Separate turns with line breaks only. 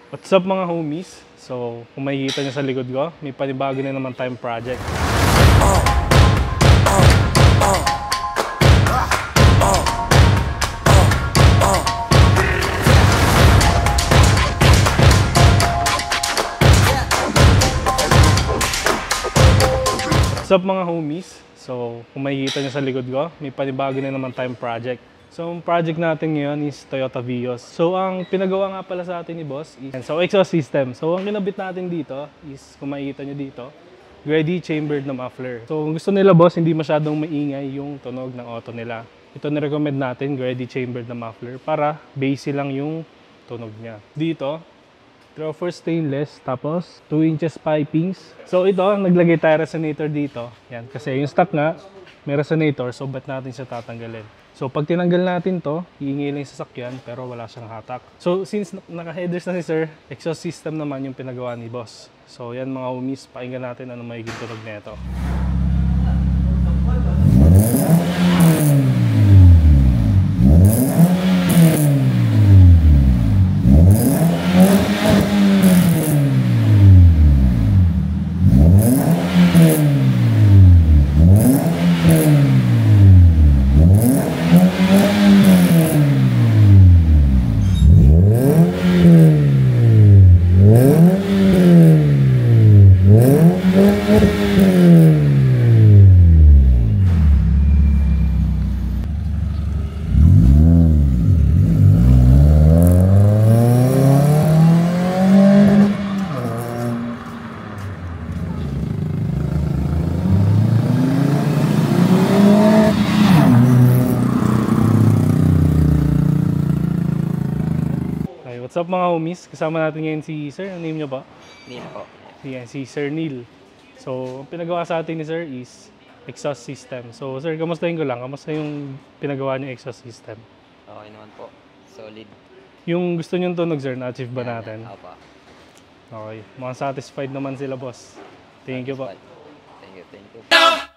What's up mga homies? So, kung makikita nyo sa likod ko, may panibago na naman tayong project. What's up mga homies? So, kung makikita nyo sa likod ko, may panibago na naman tayong project. So, ang project natin ngayon is Toyota Vios. So, ang pinagawa nga pala sa atin ni boss is exhaust system. So, ang kinabit natin dito is, kung makikita nyo dito, ready chambered na muffler. So, kung gusto nila boss, hindi masyadong maingay yung tunog ng auto nila. Ito nirecommend natin, ready chambered na muffler, para bassy lang yung tunog niya. Dito, for stainless, tapos 2 inches pipings. So, ito, naglagay tayo resonator dito. Yan, kasi yung stock nga, may resonator, so ba't natin siya tatanggalin? So, pag tinanggal natin to, hihingi lang yung sasakyan, pero wala siyang hatak. So, since naka-headers na si sir, exhaust system naman yung pinagawa ni boss. So, yan mga homies, pakinggan natin ano magiging tunog nito. What's up mga homies? Kasama natin ngayon si Sir. Ano name nyo ba?
Neil po.
Si Sir Neil. So, ang pinagawa sa atin ni Sir is exhaust system. So, Sir, kamustahin ko lang. Kamusta yung pinagawa niyo exhaust system?
Okay naman po. Solid.
Yung gusto nyo tunog, Sir, na-achieve ba natin?
Opo.
Okay. Mukhang satisfied naman sila, boss. Thank you po.
Thank you.